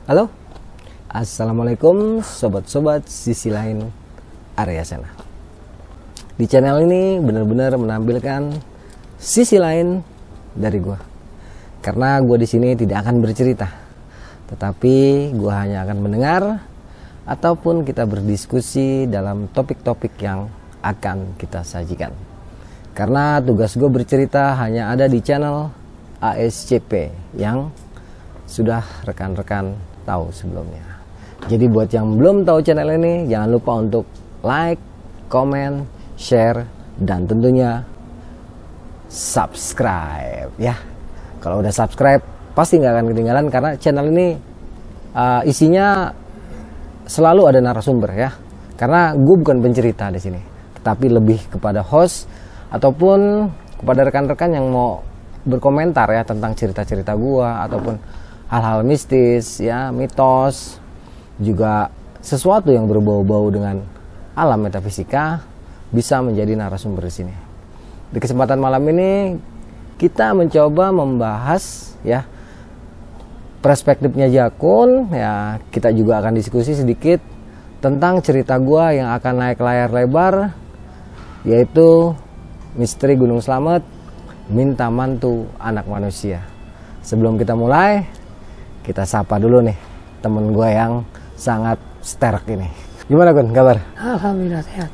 Halo, assalamualaikum sobat-sobat sisi lain Arya Sena. Di channel ini benar-benar menampilkan sisi lain dari gue. Karena gue di sini tidak akan bercerita, tetapi gue hanya akan mendengar ataupun kita berdiskusi dalam topik-topik yang akan kita sajikan. Karena tugas gue bercerita hanya ada di channel ASCP yang sudah rekan-rekan tahu sebelumnya. Jadi buat yang belum tahu channel ini, jangan lupa untuk like, comment, share, dan tentunya subscribe ya. Kalau udah subscribe pasti nggak akan ketinggalan, karena channel ini isinya selalu ada narasumber ya. Karena gue bukan pencerita di sini, tetapi lebih kepada host ataupun kepada rekan-rekan yang mau berkomentar ya tentang cerita-cerita gue ataupun hal-hal mistis ya, mitos, juga sesuatu yang berbau-bau dengan alam metafisika bisa menjadi narasumber di sini. Di kesempatan malam ini kita mencoba membahas ya perspektifnya Jakun ya. Kita juga akan diskusi sedikit tentang cerita gua yang akan naik layar lebar, yaitu misteri Gunung Slamet, Minta Mantu Anak Manusia. Sebelum kita mulai, kita sapa dulu nih temen gue yang sangat sterk ini. Gimana Gun, kabar? Alhamdulillah sehat.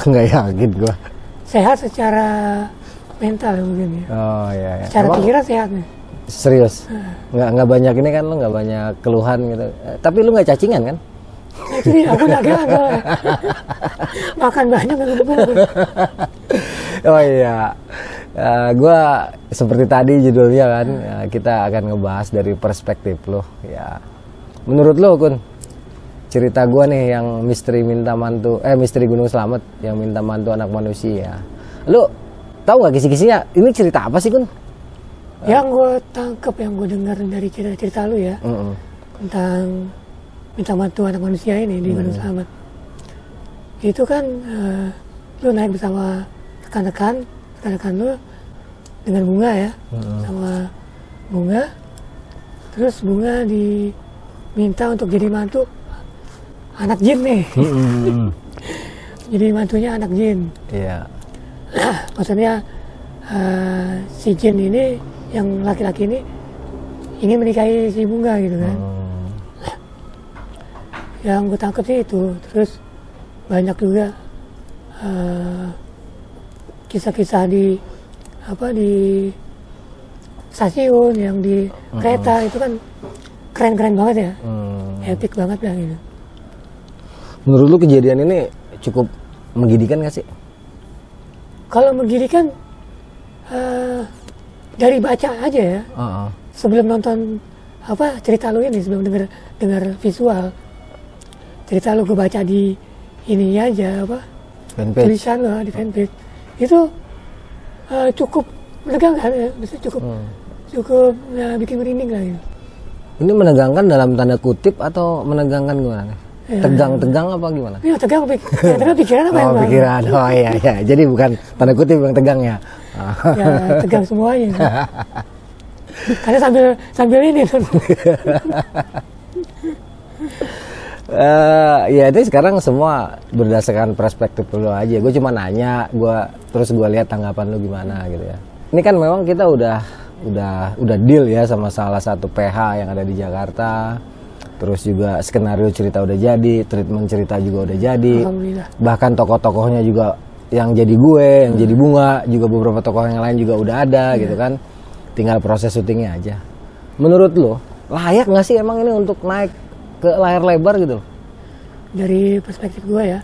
Nggak yakin gue. Sehat secara mental mungkin ya. Oh iya. Secara pikiran sehat nih. Serius? Nggak banyak ini kan, lo nggak banyak keluhan gitu. Tapi lu nggak cacingan kan? Jadi aku agak makan banyak nggak. Oh iya. Gue seperti tadi judulnya kan, kita akan ngebahas dari perspektif lo ya. Menurut lo Kun, cerita gue nih yang misteri misteri Gunung Slamet yang minta mantu anak manusia, lo tahu nggak kisi-kisinya? Ini cerita apa sih Kun? Yang gue tangkep, yang gue dengar dari cerita lu ya, tentang minta mantu anak manusia ini di Gunung Slamet. Itu kan lu naik bersama rekan-rekan lu dengan Bunga ya, sama Bunga. Terus Bunga diminta untuk jadi mantu anak jin nih. Jadi mantunya anak jin. Iya. Nah, maksudnya si jin ini yang laki-laki ini ingin menikahi si Bunga gitu kan. Yang gue tangkap sih itu. Terus banyak juga kisah-kisah di stasiun, yang di kereta itu kan keren-keren banget ya, epic banget lah gitu. Menurut lu kejadian ini cukup menggidikan nggak sih? Kalau menggidikan dari baca aja ya, sebelum nonton cerita lu ini, sebelum dengar visual cerita lu, gue baca di ini aja fanpage. Tulisan lo di fanpage itu cukup menegangkan ya, cukup ya, bikin merinding lah gitu. Ini menegangkan dalam tanda kutip atau menegangkan gimana? Ya, tegang-tegang apa gimana? Iya tegang pikiran apa yang pikiran. Oh iya. Jadi bukan tanda kutip yang tegang ya? Ya tegang semuanya. Karena sambil ini. Ya itu sekarang semua berdasarkan perspektif lo aja. Gue cuma nanya, terus gue lihat tanggapan lo gimana gitu ya. Ini kan memang kita udah deal ya sama salah satu PH yang ada di Jakarta. Terus juga skenario cerita udah jadi, treatment cerita juga udah jadi. Bahkan tokoh-tokohnya juga yang jadi gue, yang jadi Bunga, juga beberapa tokoh yang lain juga udah ada gitu kan. Tinggal proses syutingnya aja. Menurut lo layak nggak sih emang ini untuk naik ke layar lebar gitu? Dari perspektif gue ya,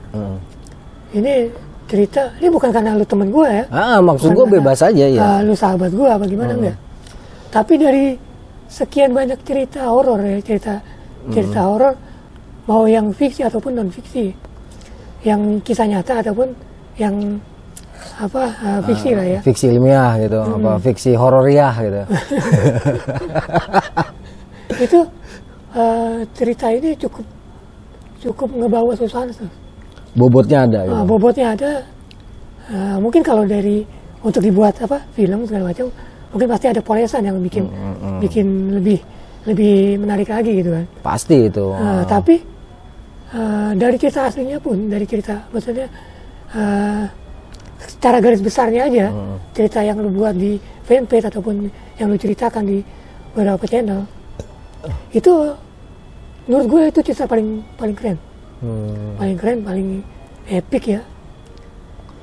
ini cerita, ini bukan karena lu temen gue ya. Maksud gue bebas aja ya. Lu sahabat gue apa gimana enggak? Tapi dari sekian banyak cerita horor ya, cerita horor, mau yang fiksi ataupun non fiksi, yang kisah nyata ataupun yang fiksi lah ya. Fiksi ilmiah gitu, fiksi hororiah gitu. Itu cerita ini cukup ngebawa suasana. Bobotnya ada gitu. Bobotnya ada. Mungkin kalau untuk dibuat film segala macam, mungkin pasti ada polesan yang bikin lebih lebih menarik lagi gitu kan. Pasti itu. Tapi dari cerita aslinya pun, dari cerita maksudnya secara garis besarnya aja, cerita yang lu buat di fanpage ataupun yang lu ceritakan di beberapa channel, itu menurut gue itu cerita paling keren, paling epic ya.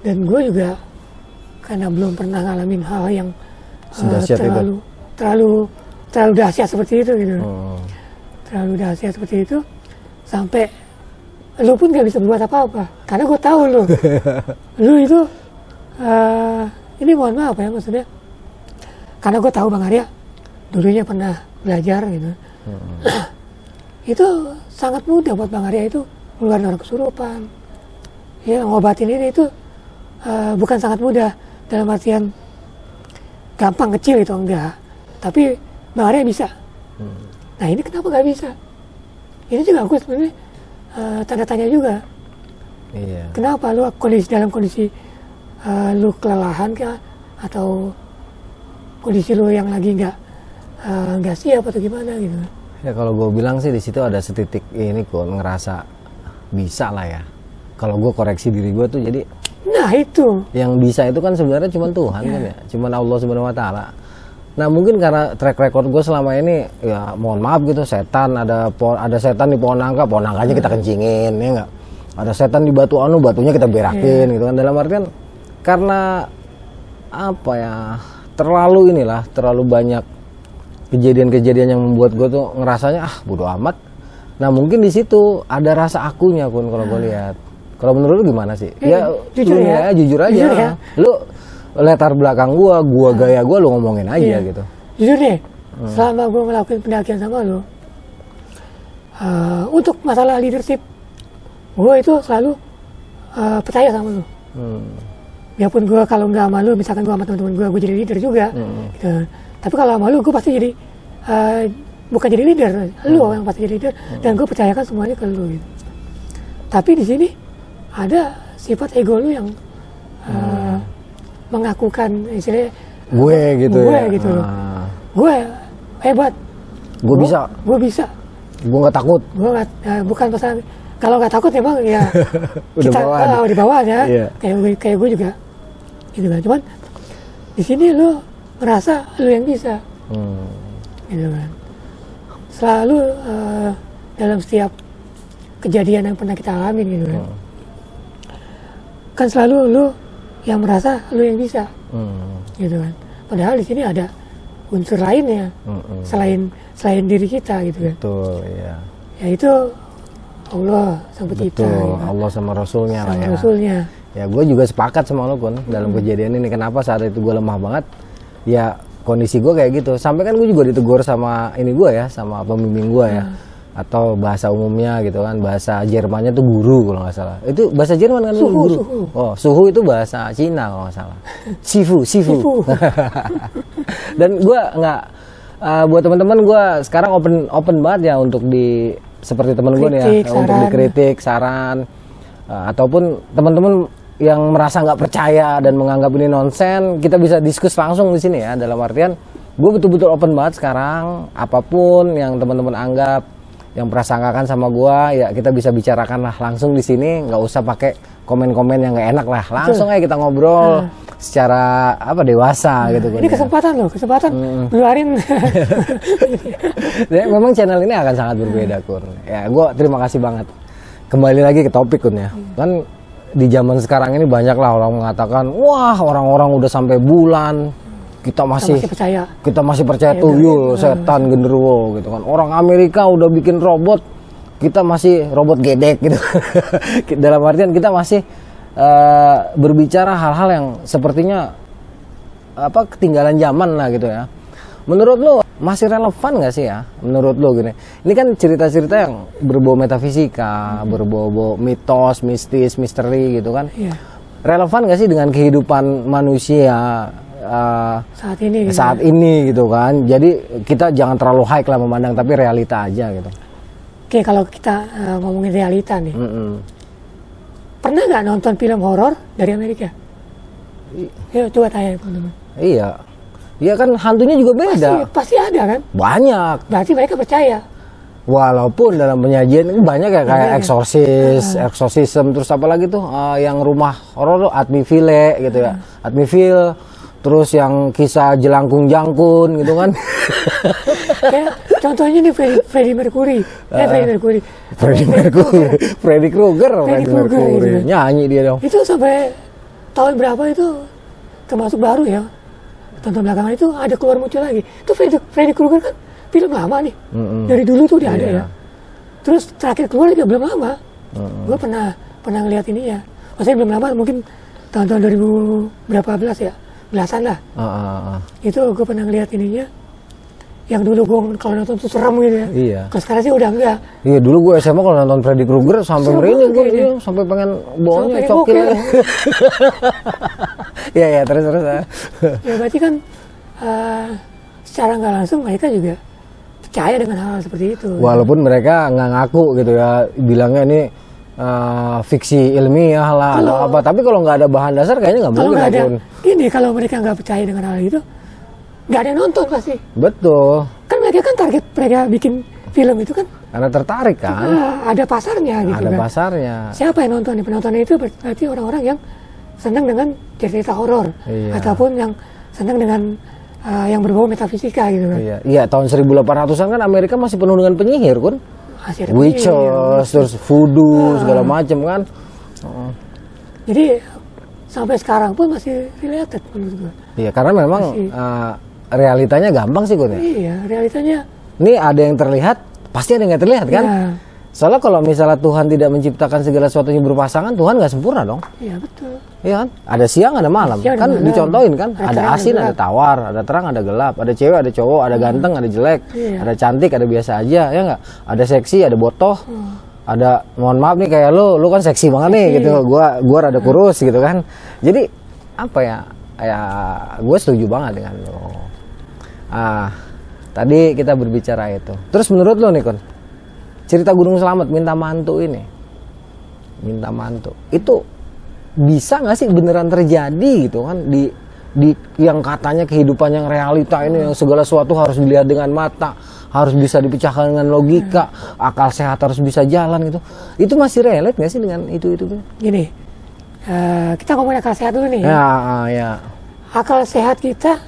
Dan gue juga karena belum pernah ngalamin hal yang terlalu dahsyat seperti itu gitu, terlalu dahsyat seperti itu, sampai lu pun gak bisa berbuat apa-apa karena gue tahu lu itu ini mohon maaf ya maksudnya, karena gue tahu Bang Arya dulunya pernah belajar gitu. Itu sangat mudah buat Bang Arya itu mengeluarkan orang kesurupan, ya ngobatin ini itu bukan sangat mudah dalam artian gampang kecil itu enggak, tapi Bang Arya bisa. Nah ini kenapa gak bisa? Ini juga aku sebenarnya tanda tanya juga. Iya. Kenapa lu dalam kondisi lu kelelahan kah, atau kondisi lu yang lagi nggak siap atau gimana gitu? Ya kalau gue bilang sih di situ ada setitik ini kok ngerasa bisa lah ya. Kalau gue koreksi diri gue tuh jadi. Nah itu. Yang bisa itu kan sebenarnya cuma Tuhan kan ya, cuma Allah Subhanahu Wa Taala. Nah mungkin karena track record gue selama ini ya mohon maaf gitu, setan ada setan di pohon nangkanya kita kencingin ya nggak, ada setan di batunya kita berakin gitu kan, dalam artian karena apa ya, terlalu banyak kejadian-kejadian yang membuat gue tuh ngerasanya bodo amat. Nah mungkin di situ ada rasa akunya Kun kalau gue lihat. Kalau menurut lu gimana sih? Ya jujur ya, jujur aja. Jujur ya. Lu latar belakang gua gaya gua lu ngomongin aja gitu. Jujur deh, selama gua ngelakuin pendakian sama lu, untuk masalah leadership, gua itu selalu percaya sama lu. Biarpun gua kalau nggak sama lu, misalkan gua sama teman-teman gua jadi leader juga. Gitu. Tapi kalau sama lu, gua pasti jadi bukan jadi leader, lu yang pasti jadi leader, dan gua percayakan semuanya ke lu. Gitu. Tapi di sini ada sifat ego lu yang mengakukan istilahnya gue gitu gue hebat, gue bisa gue nggak takut, bukan masalah kalau nggak takut emang ya kita di bawah ya, kayak gue juga gitu kan, cuman di sini lu merasa lu yang bisa gitu kan, selalu dalam setiap kejadian yang pernah kita alami gitu kan selalu lu yang merasa lu yang bisa gitu kan, padahal di sini ada unsur lainnya selain diri kita gitu kan. Betul, iya. Ya itu Allah sama kita. Betul, ya. Allah sama Rasulnya sama lah ya. Rasulnya. Ya gue juga sepakat sama lo Kun dalam kejadian ini. Kenapa saat itu gue lemah banget? Ya kondisi gue kayak gitu. Sampai kan gue juga ditegur sama ini gue ya, sama pembimbing gue ya. Atau bahasa umumnya gitu kan, bahasa Jermannya tuh guru kalau nggak salah. Itu bahasa Jerman kan guru. Suhu. Oh, suhu itu bahasa Cina kalau nggak salah. Sifu. Dan gue nggak buat teman-teman gue sekarang open banget ya untuk seperti teman gue nih ya, untuk dikritik, saran, ataupun teman-teman yang merasa nggak percaya dan menganggap ini nonsen, kita bisa diskus langsung di sini ya. Dalam artian gue betul-betul open banget sekarang, apapun yang teman-teman anggap, yang prasangkakan sama gua, ya kita bisa bicarakan lah langsung di sini, nggak usah pakai komen-komen yang nggak enak lah, langsung aja kita ngobrol secara dewasa gitu. Ini kesempatan ngeluarin. Ya, memang channel ini akan sangat berbeda Kur. Ya gua terima kasih banget. Kembali lagi ke topik Kun ya, kan di zaman sekarang ini banyak lah orang mengatakan, wah orang-orang udah sampai bulan. Kita masih percaya tuyul, setan, genderuwo gitu kan. Orang Amerika udah bikin robot, kita masih robot gedek gitu. Dalam artian kita masih berbicara hal-hal yang sepertinya ketinggalan zaman lah gitu ya. Menurut lo masih relevan nggak sih ya? Menurut lo gini, ini kan cerita-cerita yang berbau metafisika, berbau mitos, mistis, misteri gitu kan. Relevan nggak sih dengan kehidupan manusia? Saat ini gitu kan, jadi kita jangan terlalu high lah memandang, tapi realita aja gitu. Oke, kalau kita ngomongin realita nih, pernah nggak nonton film horor dari Amerika? Yuk coba tanya teman-teman. Iya, Iya kan hantunya juga beda. Pasti ada kan? Banyak. Berarti mereka percaya. Walaupun dalam penyajian ini banyak ya kayak eksorsisme, terus apa lagi tuh yang rumah horor tuh Amityville gitu ya. Amityville, terus yang kisah jelangkung jangkun gitu kan. Kayak contohnya nih Freddie Mercury. Freddy Krueger gitu. Nyanyi dia dong. Itu sampai tahun berapa itu termasuk baru ya. Tahun belakangan itu ada keluar muncul lagi. Itu Freddy Krueger kan film lama nih. Dari dulu tuh dia ada ya. Terus terakhir keluar juga belum lama. Gue pernah ngeliat ini ya. Maksudnya belum lama, mungkin tahun-tahun 2000 berapa belas ya. Belasan lah. Itu gue pernah ngeliat ininya. Yang dulu gue kalau nonton tuh serem gitu ya. Iya. Kalau sekarang sih udah enggak. Iya, dulu gue SMA kalau nonton Freddy Krueger sampai merinding gue sampai pengen bawahnya cokil. Iya, terus. Ya berarti kan secara nggak langsung mereka juga percaya dengan hal seperti itu. Walaupun mereka nggak ngaku gitu ya, bilangnya ini fiksi ilmiah lah atau apa. Tapi kalau nggak ada bahan dasar kayaknya nggak mungkin. Gini, kalau mereka nggak percaya dengan hal itu, nggak ada yang nonton pasti. Betul. Kan mereka kan target mereka bikin film itu kan. Karena tertarik kan. Ada pasarnya gitu kan. Ada pasarnya. Siapa yang nonton? Penontonnya itu berarti orang-orang yang senang dengan cerita horor. Iya. Ataupun yang senang dengan yang berbau metafisika gitu kan. Iya, tahun 1800-an kan Amerika masih penuh dengan penyihir kan. Witches, terus voodoo, segala macam kan. Jadi sampai sekarang pun masih related menurut gue. Iya, karena memang realitanya gampang sih Kun ya. Iya, realitanya. Ini ada yang terlihat, pasti ada yang nggak terlihat kan. Iya. Soalnya kalau misalnya Tuhan tidak menciptakan segala sesuatunya berpasangan, Tuhan nggak sempurna dong. Iya betul. Iya kan? Ada siang, ada malam. Kan dicontohin kan? Ada asin, ada tawar, ada terang, ada gelap, ada cewek, ada cowok, ada ganteng, ada jelek, ada cantik, ada biasa aja, ya nggak? Ada seksi, ada botoh, ada, mohon maaf nih kayak lu kan seksi banget nih gitu. Gua rada kurus gitu kan. Jadi apa ya? Ya gue setuju banget dengan lo. Tadi kita berbicara itu. Terus menurut lo nih Kon, cerita Gunung Slamet minta mantu ini, itu bisa nggak sih beneran terjadi gitu kan di yang katanya kehidupan yang realita ini yang segala sesuatu harus dilihat dengan mata, harus bisa dipecahkan dengan logika, akal sehat harus bisa jalan gitu. Itu masih relate nggak sih dengan itu? Gini, kita ngomongin akal sehat dulu nih. Ya. Akal sehat kita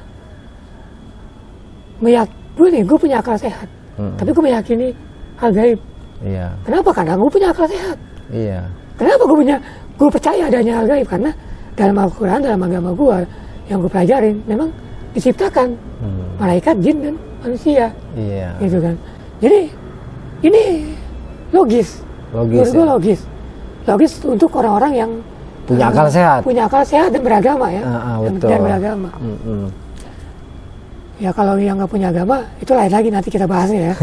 gue punya akal sehat, tapi gue meyakini hal gaib. Iya. Kenapa? Karena gue punya akal sehat. Iya. Kenapa gue percaya adanya hal gaib? Karena dalam Al-Quran, dalam agama gue yang gue pelajarin, memang diciptakan malaikat, jin, dan manusia. Iya. Gitu kan. Jadi ini logis. Menurut gue logis untuk orang-orang yang punya akal sehat. Punya akal sehat dan beragama ya. Betul. Dan beragama. Ya kalau yang nggak punya agama, itu lain lagi nanti kita bahasnya ya.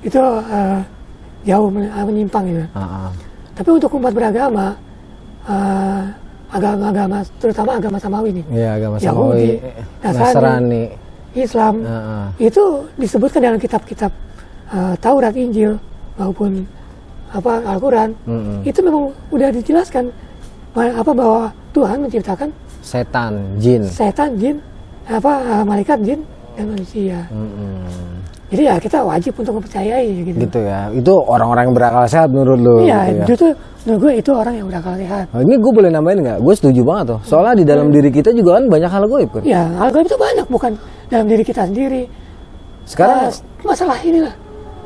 itu jauh menyimpang gitu. Tapi untuk umat beragama, agama-agama terutama agama Samawi nih, agama Samawi, Nasrani, Islam, itu disebutkan dalam kitab-kitab Taurat, Injil maupun Al-Quran, itu memang udah dijelaskan bahwa Tuhan menciptakan setan, jin, malaikat, jin, dan manusia. Jadi ya kita wajib untuk mempercayai gitu ya. Itu orang-orang yang berakal sehat menurut lo. Iya, gitu ya. Menurut gue itu orang yang berakal sehat. Ini gue boleh nambahin nggak? Gue setuju banget tuh. Soalnya di dalam diri kita juga kan banyak hal gaib kan. Iya, hal gaib itu banyak, bukan dalam diri kita sendiri. Sekarang masalah inilah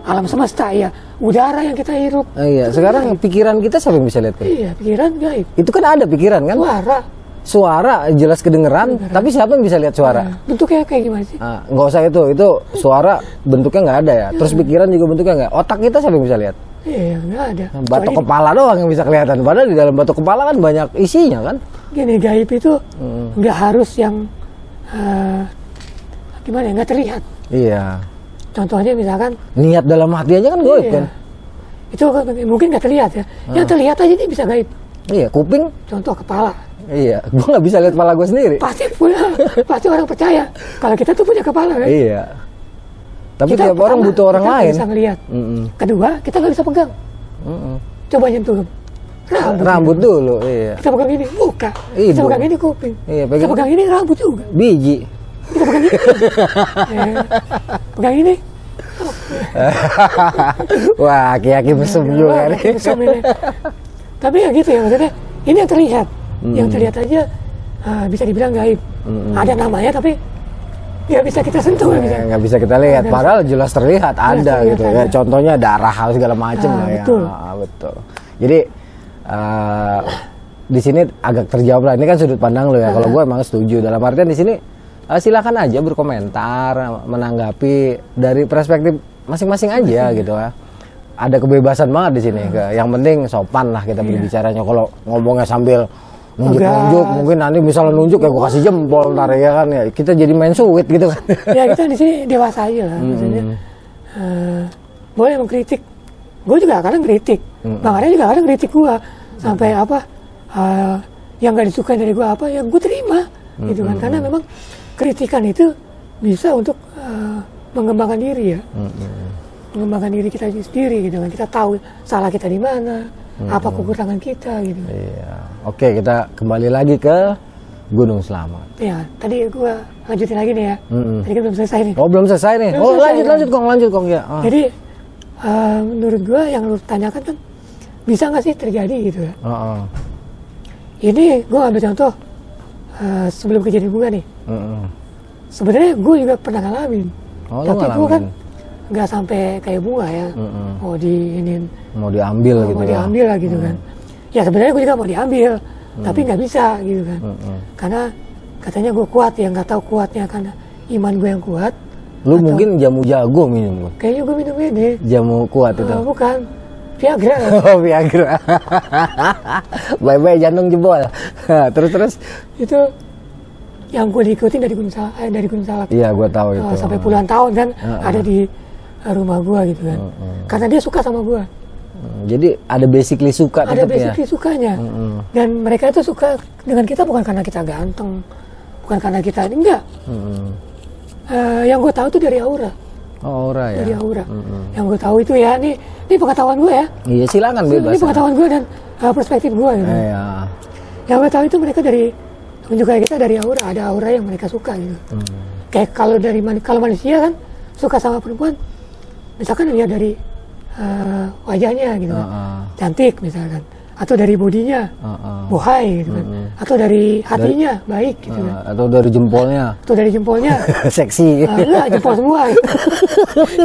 alam semesta ya, udara yang kita hirup. Iya, sekarang pikiran kita siapa yang bisa lihat kan? Iya, pikiran gaib. Itu kan ada pikiran kan? Suara jelas kedengeran, tapi siapa yang bisa lihat suara? Bentuknya kayak gimana sih? Nggak usah itu suara bentuknya nggak ada ya. Terus pikiran juga bentuknya nggak. Otak kita siapa yang bisa lihat? Iya, nggak ada. Batok kepala doang yang bisa kelihatan. Padahal di dalam batok kepala kan banyak isinya kan. Gini, gaib itu nggak harus yang gimana ya, nggak terlihat. Iya. Contohnya misalkan niat dalam hati aja kan gaib kan. Itu mungkin nggak terlihat ya. Yang terlihat aja ini bisa gaib. Iya, kuping. Contoh kepala. Iya, gue nggak bisa lihat kepala gue sendiri. Pasti orang percaya kalau kita tuh punya kepala kan. Iya. Tapi tiap orang butuh orang lain. Kita bisa ngelihat. Kedua, kita nggak bisa pegang. Coba nyentuh rambut dulu. Iya. Kita pegang ini muka. Kita pegang ini kuping. Iya, kita pegang ini rambut juga. Biji. kita pegang ini. Pegang ini. Wah, Ki mesum juga nih. Mesum ini. Tapi ya gitu ya, maksudnya ini yang terlihat. Yang terlihat aja bisa dibilang gaib. Ada namanya tapi nggak bisa kita sentuh. Nggak bisa kita lihat, padahal jelas terlihat ada gitu ya. Contohnya darah segala macam lah ya. Betul. Betul. Jadi di sini agak terjawab lah. Ini kan sudut pandang lo ya. Kalau gue emang setuju. Dalam artian di sini silakan aja berkomentar, menanggapi dari perspektif masing-masing aja gitu ya. Ada kebebasan banget di sini. Yang penting sopan lah kita berbicaranya. Kalau ngomongnya sambil nunjuk-nunjuk, mungkin nanti misalnya nunjuk ya gue kasih jempol ntar ya kan ya. Kita jadi main suit gitu kan. Ya kita di sini dewasa aja lah. Maksudnya boleh mengkritik. Gue juga kadang kritik. Bang Arya juga kadang kritik gue. Sampai apa yang gak disukai dari gue apa ya gue terima gitu kan. Karena memang kritikan itu bisa untuk mengembangkan diri ya. Mengembangkan diri kita sendiri gitu kan. Kita tahu salah kita di mana, apa kekurangan kita gitu. Iya. Oke, kita kembali lagi ke Gunung Slamet. Ya, tadi gua lanjutin lagi nih ya. Tadi kan belum selesai nih. Oh, belum selesai nih. Lanjut Kong ya. Jadi menurut gua yang lu tanyakan kan bisa nggak sih terjadi gitu ya? Ini gua ambil contoh sebelum kejadian bunga nih. Sebenarnya gua juga pernah ngalamin. Tapi gua kan nggak sampai kayak bunga ya. Mau diambil gitu mau diambil lah gitu kan. Ya sebenarnya gue juga mau diambil, tapi nggak bisa gitu kan. Karena katanya gue kuat, ya nggak tahu kuatnya karena iman gue yang kuat. Lu mungkin jamu jago minum. Kayaknya gue minum ini. Jamu kuat itu? Bukan, Viagra. Oh Viagra. Bye-bye jantung jebol. Terus? Itu yang gue diikutin dari Gunung Salak. Iya gue tahu itu. Sampai puluhan tahun kan ada di rumah gue gitu kan. Karena dia suka sama gue. Jadi ada basically suka tetap ya? Ada basically sukanya. Dan mereka itu suka dengan kita bukan karena kita ganteng, bukan karena kita enggak. Yang gue tahu itu dari aura. Oh, aura ya. Dari aura. Yang gue tahu itu ya, ini pengetahuan gue ya. Iya silakan bebas. Ini pengetahuan gue dan perspektif gue gitu. Iya. Yang gue tahu itu mereka dari menunjuk kayak kita dari aura, ada aura yang mereka suka gitu. Kayak kalau manusia kan suka sama perempuan, misalkan lihat dari wajahnya gitu kan, cantik misalkan, atau dari bodinya, bohai gitu kan, atau dari hatinya baik gitu kan, atau dari jempolnya, seksi, enggak jempol semua,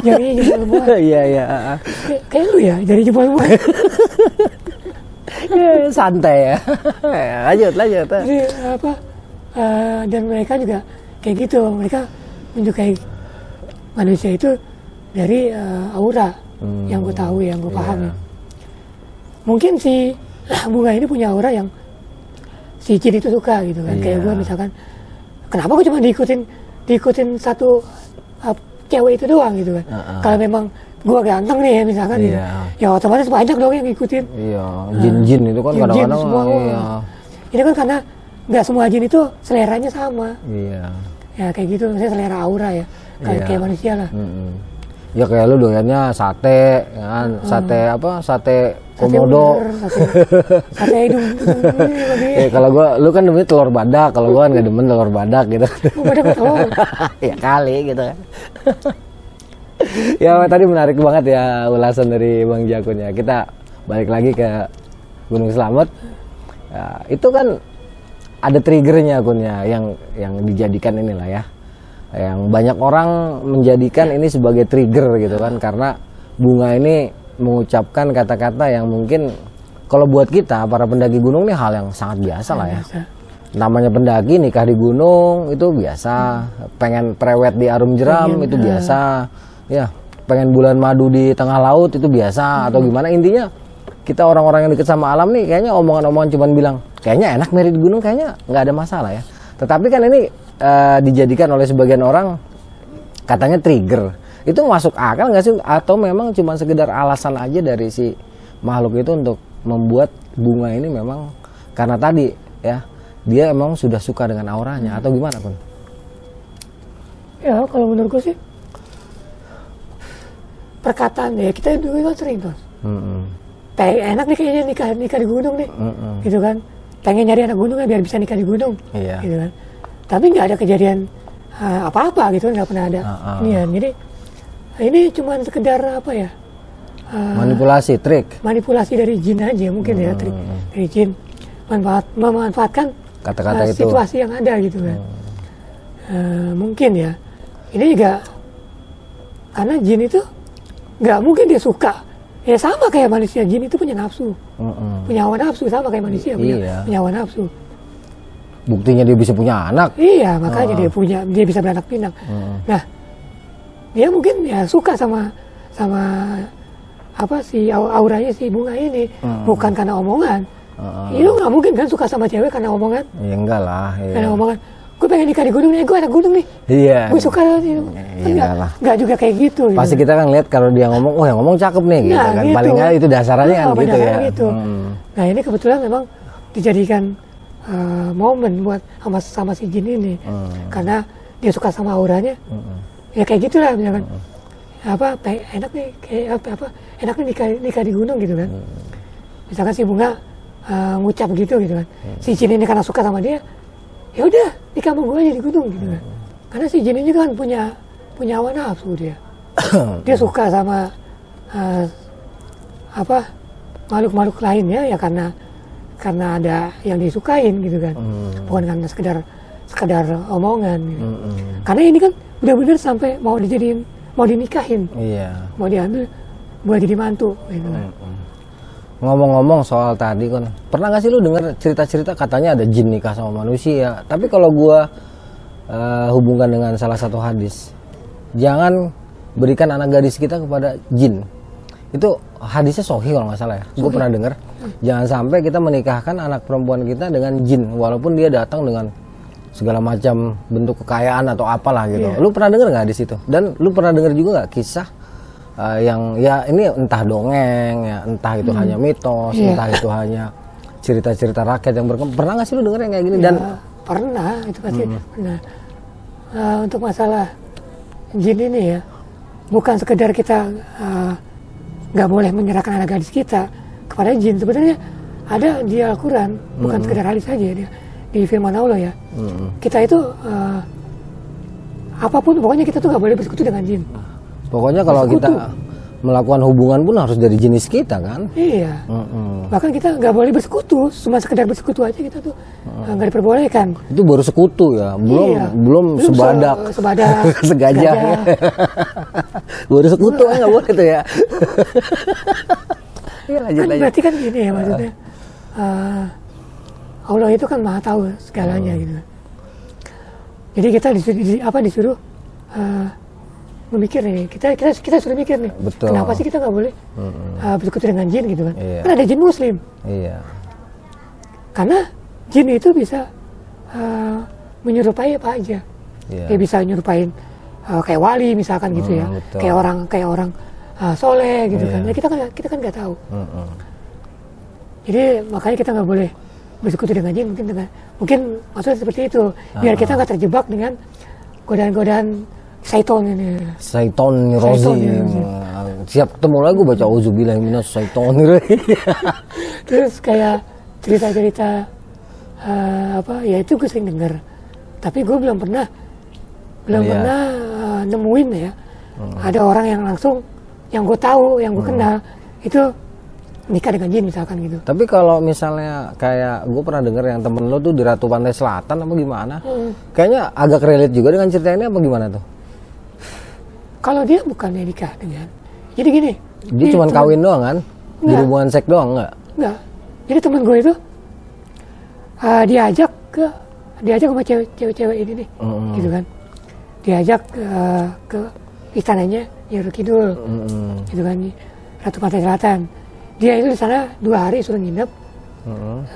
jari jempol semua, iya, kayak lu ya dari jempol semua, santai ya, lanjut. Jadi apa, dan mereka juga kayak gitu, mereka menyukai manusia itu dari aura. Yang gue tahu, yang gue pahami. Mungkin si bunga ini punya aura yang si jin itu suka gitu kan. Kayak gue misalkan, kenapa gue cuma diikutin satu cewek itu doang gitu kan. Kalau memang gue ganteng nih misalkan gitu, ya otomatis banyak dong yang ngikutin. Iya, jin itu kan kadang-kadang semua. Ini kan karena nggak semua jin itu seleranya sama. Iya. Ya kayak gitu, misalnya selera aura ya, kayak manusia lah. Ya kayak lu doyannya sate, kan? Sate komodo. Sate hidung. Kalau lu kan demen telur badak, kalau gua kan nggak demen telur badak gitu. Badak telur. Ya kali gitu kan. Ya tadi menarik banget ya ulasan dari Bang Jakun ya. Kita balik lagi ke Gunung Slamet. Ya, itu kan ada triggernya Kunnya yang dijadikan inilah ya. Yang banyak orang menjadikan ini sebagai trigger gitu kan, karena bunga ini mengucapkan kata-kata yang mungkin kalau buat kita para pendaki gunung ini hal yang sangat biasa lah ya. Namanya pendaki nikah di gunung itu biasa, pengen prewed di arum jeram itu biasa, ya pengen bulan madu di tengah laut itu biasa, atau gimana. Intinya kita orang-orang yang dekat sama alam nih kayaknya omongan-omongan cuman bilang kayaknya enak meri di gunung, kayaknya nggak ada masalah ya. Tetapi kan ini dijadikan oleh sebagian orang katanya trigger. Itu masuk akal nggak sih? Atau memang cuma sekedar alasan aja dari si makhluk itu untuk membuat bunga ini memang karena tadi ya dia emang sudah suka dengan auranya, atau gimana Kun? Ya kalau menurutku sih perkataan ya, kita dulu kan sering tuh. Enak nih kayaknya nikah di gunung nih, gitu kan. Pengen nyari anak gunung biar bisa nikah di gunung, gitu kan. Tapi nggak ada kejadian apa-apa gitu, nggak pernah ada nian. Jadi ini cuma sekedar apa ya, manipulasi dari jin aja mungkin ya, trik dari jin, memanfaatkan kata-kata itu, situasi yang ada gitu kan. Mungkin ya ini juga karena jin itu nggak mungkin dia suka, ya sama kayak manusia, jin itu punya nafsu, punya hawa nafsu, sama kayak manusia punya hawa nafsu. Buktinya dia bisa punya anak. Iya, makanya dia bisa beranak pinak. Nah, dia mungkin ya suka sama apa sih auranya si bunga ini, bukan karena omongan. Itu nggak mungkin kan suka sama cewek karena omongan? Ya enggak lah. Iya. Karena omongan. Gue pengen nikah di gunung nih, gue anak gunung nih. Iya. Gue suka itu. Enggak juga kayak gitu. Pasti kita kan lihat kalau dia ngomong, oh yang ngomong cakep nih, gitu kan. Gitu. Paling nggak itu dasarnya kan gitu ya. Gitu. Nah ini kebetulan memang dijadikan momen buat sama si jin ini, karena dia suka sama auranya. Ya kayak gitulah misalkan. Enak nih kayak apa enak nih nikah di gunung gitu kan. Misalkan si bunga ngucap gitu kan. Si jin ini karena suka sama dia, ya udah nikah sama gue aja di gunung gitu kan. Karena si jin ini kan punya hawa nafsu dia. Dia suka sama makhluk-makhluk lainnya ya karena ada yang disukain gitu kan. Bukan karena sekedar omongan gitu. Karena ini kan benar-benar sampai mau dinikahin. Iya. Mau diambil buat jadi mantu gitu kan. Ngomong-ngomong soal tadi kan, pernah gak sih lu dengar cerita-cerita katanya ada jin nikah sama manusia? Tapi kalau gua hubungkan dengan salah satu hadis, jangan berikan anak gadis kita kepada jin. Itu hadisnya sahih kalau nggak salah ya. Gue pernah dengar, jangan sampai kita menikahkan anak perempuan kita dengan jin, walaupun dia datang dengan segala macam bentuk kekayaan atau apalah gitu. Lu pernah dengar nggak hadis itu? Dan lu pernah dengar juga nggak kisah yang ya ini entah dongeng ya, entah itu hanya mitos, entah itu hanya cerita-cerita rakyat yang berkembang. Pernah nggak sih lu dengar yang kayak gini? Dan pernah, itu pasti pernah. Untuk masalah jin ini ya, bukan sekedar kita nggak boleh menyerahkan anak gadis kita kepada jin. Sebenarnya ada di Al-Quran, bukan sekedar hadis saja dia, di firman Allah ya. Kita itu apapun, pokoknya kita tuh nggak boleh bersekutu dengan jin. Pokoknya kalau kita melakukan hubungan pun harus dari jenis kita kan? Iya. Bahkan kita nggak boleh bersekutu, cuma sekedar bersekutu aja kita tuh nggak diperbolehkan. Itu baru sekutu ya, belum sebadak, segajah. Baru sekutu nggak boleh tuh ya. Iya lanjut kan, berarti kan gini ya maksudnya. Allah itu kan maha tahu segalanya gitu. Jadi kita disuruh memikir nih, kita sudah mikir nih. Betul. Kenapa sih kita nggak boleh bersekutu dengan jin gitu kan? Iya. Kan ada jin muslim. Iya. Karena jin itu bisa menyerupai apa aja. Iya. Dia bisa menyerupain kayak wali misalkan gitu ya, betul. kayak orang soleh gitu kan. Ya kita kan nggak tahu. Jadi makanya kita nggak boleh bersekutu dengan jin, mungkin maksudnya seperti itu, biar kita nggak terjebak dengan godaan-godaan syaiton ini. Syaiton rojim. Siap ketemu lagi baca auzubillahi minas syaitonir rajim. Terus kayak cerita-cerita ya itu gue sering dengar. Tapi gue belum pernah nemuin ya. Ada orang yang langsung yang gue tahu, yang gue kenal itu nikah dengan jin misalkan gitu. Tapi kalau misalnya kayak gue pernah dengar yang temen lo tuh di Ratu Pantai Selatan apa gimana? Kayaknya agak relate juga dengan cerita ini apa gimana tuh? Kalau dia bukannya nikah dengan, jadi gini. Dia cuma kawin doang kan? Di hubungan seks doang nggak? Nggak. Jadi temen gue itu diajak sama cewek-cewek ini nih, gitu kan? Diajak ke istananya Nyi Kidul, gitu kan? Ratu Pantai Selatan. Dia itu di sana 2 hari suruh nginep.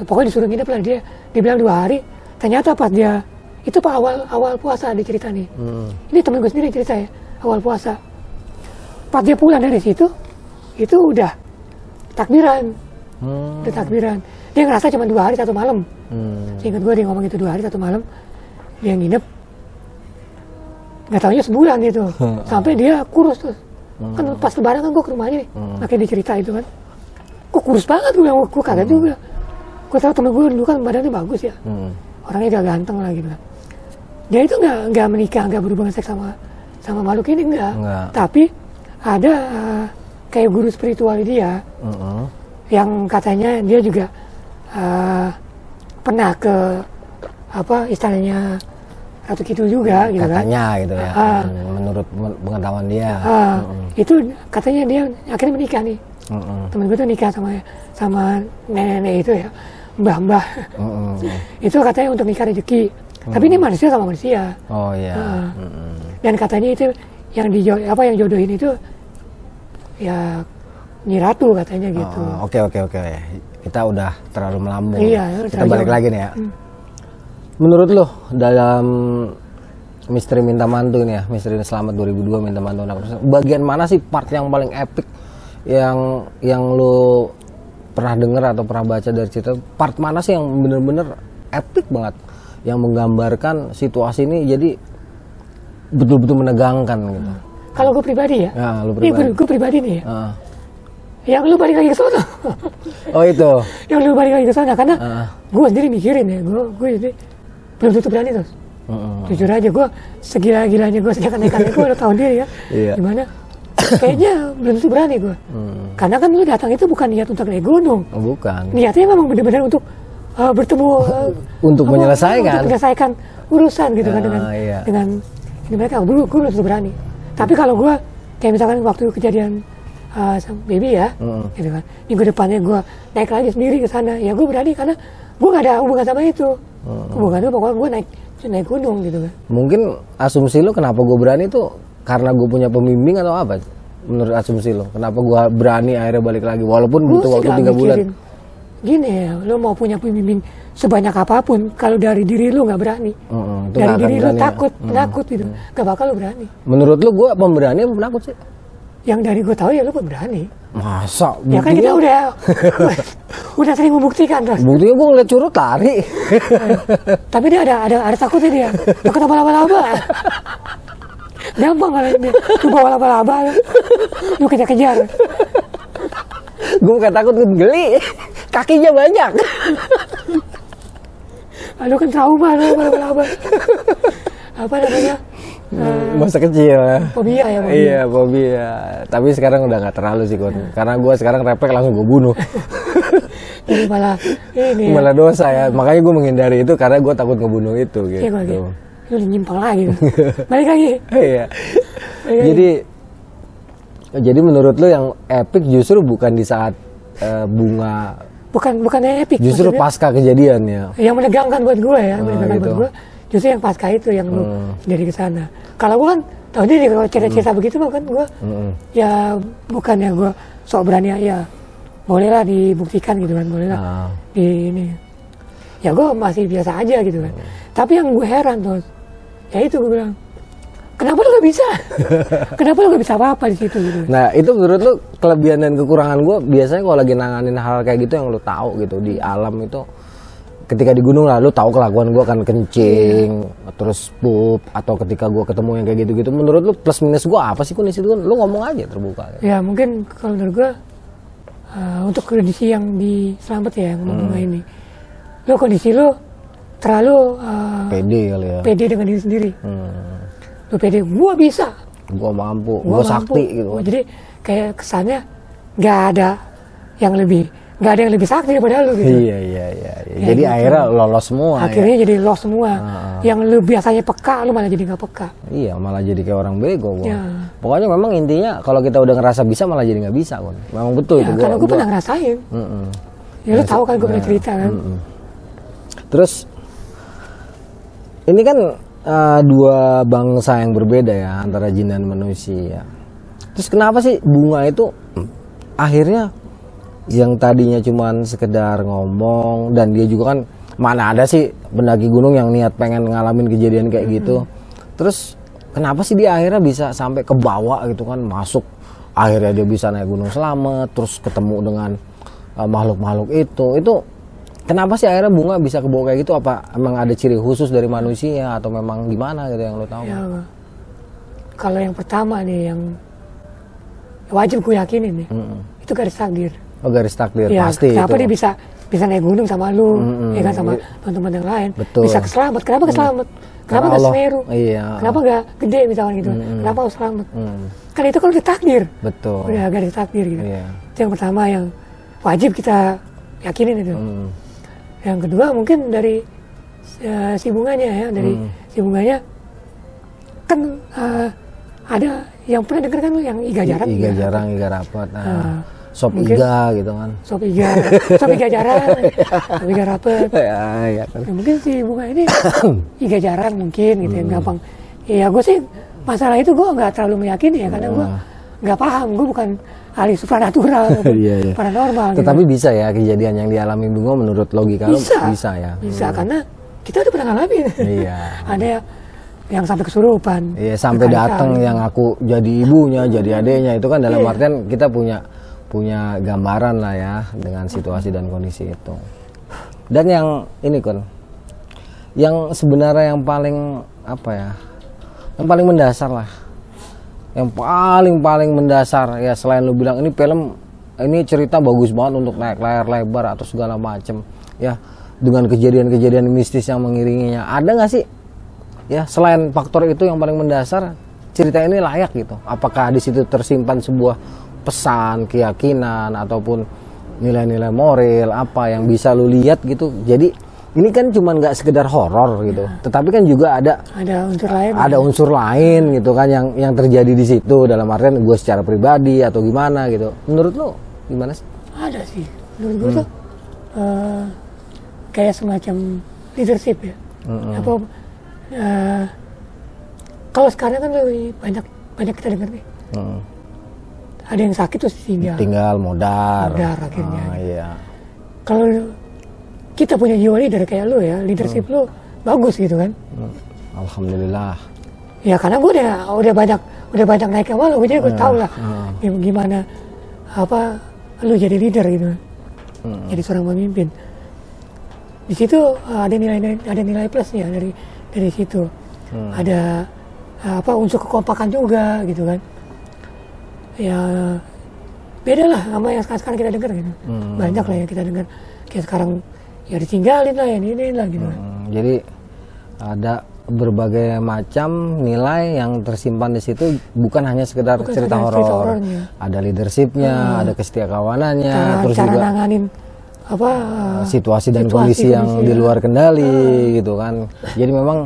Pokoknya disuruh nginep lah dia. Dia bilang 2 hari. Ternyata pas dia itu pak awal puasa dia cerita nih. Ini temen gue sendiri cerita ya. Awal puasa. Pas dia pulang dari situ, itu udah takbiran. Udah takbiran. Dia ngerasa cuma 2 hari 1 malam. Seingat gue dia ngomong itu 2 hari 1 malam. Dia nginep. Gak taunya sebulan gitu. Sampai dia kurus tuh. Kan pas lebaran kan gue ke rumahnya nih. Makanya dia cerita itu kan. Kok kurus banget gue bilang, gue kaget juga. Gue tahu temen gue dulu kan badannya bagus ya. Orangnya udah ganteng lah gitu. dia itu nggak menikah, nggak berhubungan seks sama makhluk ini, enggak. Tapi ada kayak guru spiritual dia yang katanya dia juga pernah ke istilahnya Ratu Kidul juga gitu katanya kan. Gitu ya, menurut pengetahuan dia. Itu katanya dia akhirnya menikah nih. Temen gue tuh nikah sama nenek-nenek itu ya, mbah-mbah. Itu katanya untuk nikah rezeki. Tapi ini manusia sama manusia. Oh iya. Dan katanya itu yang yang jodohin itu ya Nyi Ratu katanya gitu. Oke. Kita udah terlalu melambung. Iya, kita balik lagi nih ya. Menurut lo dalam Misteri Minta Mantu ini ya, Misteri Selamat 2002 Minta Mantu anak, bagian mana sih part yang paling epic yang lo pernah dengar atau pernah baca dari cerita? Part mana sih yang bener-bener epic banget, yang menggambarkan situasi ini jadi betul-betul menegangkan gitu? Kalau gue pribadi ya, lu pribadi. Gue pribadi nih ya. Yang lu balik lagi ke sana. Oh itu. Yang lu balik lagi ke sana karena gue sendiri mikirin ya, gue jadi belum tentu berani terus. Jujur aja gue segila-gilanya gue sejak naik-naik gue udah tahu diri ya. Gimana? Kayaknya belum tentu berani gue. Karena kan lu datang itu bukan niat untuk naik gunung. Bukan. Niatnya memang benar-benar untuk bertemu untuk menyelesaikan. Untuk menyelesaikan urusan gitu kan dengan ini mereka. Gue belum tentu berani. Tapi kalau gue kayak misalkan waktu kejadian sama baby ya, gitu kan. Minggu depannya gue naik lagi sendiri ke sana, ya gue berani karena gue nggak ada hubungan sama itu. Hubungannya pokoknya gue naik gunung gitu kan. Mungkin asumsi lo kenapa gue berani tuh karena gue punya pembimbing atau apa? Menurut asumsi lo, kenapa gue berani akhirnya balik lagi walaupun butuh waktu 3 bulan? Gini ya, lo mau punya pembimbing sebanyak apapun, kalau dari diri lo nggak berani, dari diri lo takut gitu, gak bakal lo berani. Menurut lo gue pemberani apa penakut sih? Yang dari gue tahu ya lo berani. Masa? Ya kan kita udah sering membuktikan terus. Buktinya gue ngeliat curut lari. Tapi dia ada takutnya dia. Takut sama laba-laba. Gampang kalau dia. Lu bawa laba-laba. Lu kejar-kejar. Gue bukan takut, gue geli. Kakinya banyak. Lu kan trauma lu laba-laba. Apa namanya? Masa kecil ya. Fobia ya. Iya, fobia. Tapi sekarang udah gak terlalu sih Kon. Karena gue sekarang refleks langsung gue bunuh. Jadi malah dosa ya. Makanya gue menghindari itu karena gue takut ngebunuh itu gitu. Iya, lu nyimpang lagi. Balik lagi. Iya. Jadi menurut lu yang epic justru bukan di saat bunga. Bukan yang epic. Justru pasca kejadian ya. Yang menegangkan buat gue ya, menegangkan buat gue. Justru yang pasca itu yang lu dari ke sana. Kalau gue kan tahu diri kalau cerita-cerita begitu mah kan gue ya bukannya gue sok berani ya bolehlah dibuktikan gitu kan, bolehlah di ini. Ya gue masih biasa aja gitu kan. Tapi yang gue heran tuh, ya itu gue bilang, kenapa lu gak bisa? Kenapa lu gak bisa apa-apa di situ gitu? Nah itu menurut lu kelebihan dan kekurangan gue biasanya kalau lagi nanganin hal kayak gitu yang lu tahu gitu di alam itu. Ketika di gunung lah, lu tahu kelakuan gue kan kencing, terus pup, atau ketika gue ketemu yang kayak gitu-gitu, menurut lu plus minus gue apa sih kondisi itu? Lu ngomong aja terbuka. Ya mungkin kalau menurut gue, untuk kondisi yang di Selamat ya, ngomong ini, lu kondisi lu terlalu pede kali ya. Pede dengan diri sendiri. Lu pede, gue bisa. Gue mampu, gue sakti gitu. Jadi kayak kesannya nggak ada yang lebih sakti daripada lu gitu. Iya. Ya, jadi gitu. Akhirnya lolos semua. Akhirnya jadi lolos semua. Yang lu biasanya peka, lu malah jadi nggak peka. Iya, malah jadi kayak orang bego gua. Ya. Pokoknya memang intinya kalau kita udah ngerasa bisa malah jadi nggak bisa kan. Memang betul ya, itu gua. Karena gua pernah ngerasain. Ya lu tahu kan gua pernah cerita kan. Terus ini kan dua bangsa yang berbeda ya antara jin dan manusia. Terus kenapa sih bunga itu akhirnya yang tadinya cuman sekedar ngomong, dan dia juga kan mana ada sih pendaki gunung yang niat pengen ngalamin kejadian kayak gitu. Terus kenapa sih dia akhirnya bisa sampai ke bawah gitu kan, masuk akhirnya dia bisa naik gunung selamat, terus ketemu dengan makhluk-makhluk itu kenapa sih akhirnya bunga bisa ke bawah kayak gitu? Apa emang ada ciri khusus dari manusia atau memang gimana gitu yang lo tahu? Ya, kalau yang pertama nih yang wajib gue yakinin nih, itu garis takdir. Oh, garis takdir Ya, pasti kenapa itu. dia bisa naik gunung sama lu, ya kan, sama teman-teman yang lain. Betul. Bisa keselamat. Kenapa keselamat? Kenapa Karena nggak Allah, Semeru? iya. Kenapa nggak gede misalkan gitu? Kenapa harus selamat? Kan itu kan udah takdir. Betul. Udah garis takdir gitu. Iya. Itu yang pertama yang wajib kita yakinin itu. Yang kedua mungkin dari si bunganya ya, dari si bunganya kan ada yang pernah denger kan lu yang iga jarang. Iga jarang, iga rapat. Sop mungkin iga gitu kan. Sop iga jarang, sop iga rapet. Ya, kan. Ya, mungkin si bunga ini iga jarang mungkin gitu yang gampang. Ya gue sih masalah itu gue nggak terlalu meyakini ya, karena gue nggak paham, gue bukan ahli supranatural ataupun Iya. paranormal. Tetapi gitu. bisa ya kejadian yang dialami Bungo menurut logika lu bisa ya. Bisa karena kita udah pernah ngalamin. Iya. Ada yang sampai kesurupan. Iya, sampai berkali-kali. datang yang aku jadi ibunya, jadi adeknya, itu kan dalam Iya. artian kita punya gambaran lah ya dengan situasi dan kondisi itu. Dan yang ini kan, yang sebenarnya yang paling apa ya, yang paling mendasar lah, yang paling mendasar ya, selain lu bilang ini film, ini cerita bagus banget untuk naik layar lebar atau segala macem ya, dengan kejadian-kejadian mistis yang mengiringinya, ada nggak sih ya selain faktor itu yang paling mendasar, cerita ini layak gitu? Apakah di situ tersimpan sebuah pesan, keyakinan, ataupun nilai-nilai moral apa yang bisa lu lihat gitu? Jadi ini kan cuma nggak sekedar horor gitu, tetapi kan juga ada unsur lain. Ada unsur lain gitu kan yang terjadi di situ, dalam artian gue secara pribadi atau gimana gitu. Menurut lu gimana sih? Ada sih. Menurut gue tuh kayak semacam leadership ya. Apa kalau sekarang kan lebih banyak kita dengar nih. Ada yang sakit terus tinggal modar akhirnya. Iya. Kalau kita punya jiwa leader kayak lu ya, leadership lu bagus gitu kan. Alhamdulillah. Ya karena gue udah banyak naik ke lu, jadi gue tahu lah gimana apa lu jadi leader gitu. Jadi seorang pemimpin. Di situ ada nilai plusnya dari situ. Ada unsur kekompakan juga gitu kan. Ya beda lah sama yang sekarang kita dengar gitu. Banyak lah yang kita dengar kayak sekarang ya ditinggalin lah, ini lah gitu. Jadi ada berbagai macam nilai yang tersimpan di situ, bukan hanya sekedar cerita horor. Ada leadershipnya, ada kesetiakawanannya, terus cara juga nanganin situasi dan kondisi yang di luar kendali gitu kan. Jadi memang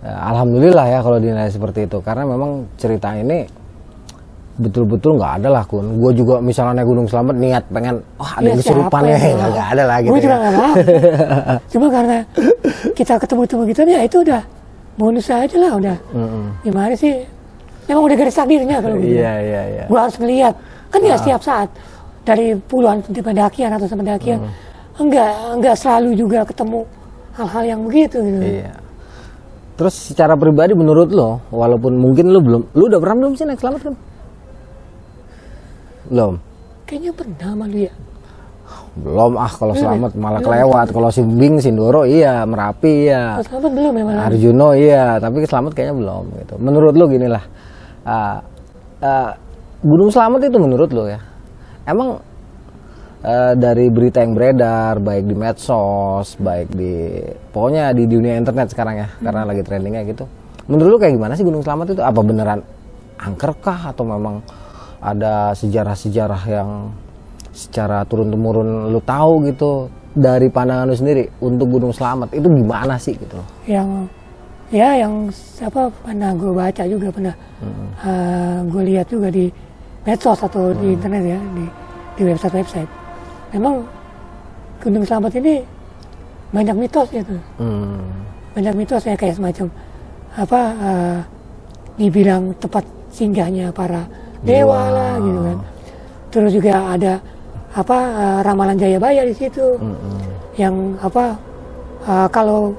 alhamdulillah ya kalau dinilai seperti itu, karena memang cerita ini betul-betul nggak ada lah Kun. Gue juga misalnya naik Gunung Slamet niat pengen ada yang kesurupan ya, nggak ada lah gitu. Gue juga nggak mau. Cuma karena kita ketemu gitu ya itu udah bonus aja lah udah. Gimana sih? Memang udah garis takdirnya kalau gitu. Iya. Gue harus ngeliat kan ya setiap saat dari puluhan pendakian atau pendakian enggak selalu juga ketemu hal-hal yang begitu gitu. Iya. Terus secara pribadi menurut lo, walaupun mungkin lu udah pernah belum sih naik Slamet kan? Belum. Kayaknya pernah malu ya. Belum kalau Slamet malah kelewat. Kalau Simbing, Sindoro iya, Merapi iya. Kalau Slamet belum ya malah. Arjuno iya, tapi ke Slamet kayaknya belum gitu. Menurut lo gini lah, Gunung Slamet itu menurut lo ya, emang dari berita yang beredar, baik di medsos, baik di pokoknya di dunia internet sekarang ya, karena lagi trendingnya gitu. Menurut lo kayak gimana sih Gunung Slamet itu? Apa beneran angker kah atau memang ada sejarah-sejarah yang secara turun-temurun lu tahu gitu dari pandangan lu sendiri untuk Gunung Slamet itu gimana sih gitu? Yang pernah gue baca juga, pernah gue lihat juga di medsos atau di internet ya, di website. Memang Gunung Slamet ini banyak mitosnya tuh. Banyak mitosnya kayak semacam dibilang tempat singgahnya para dewa lah gitu kan. Terus juga ada ramalan Jayabaya di situ. Yang kalau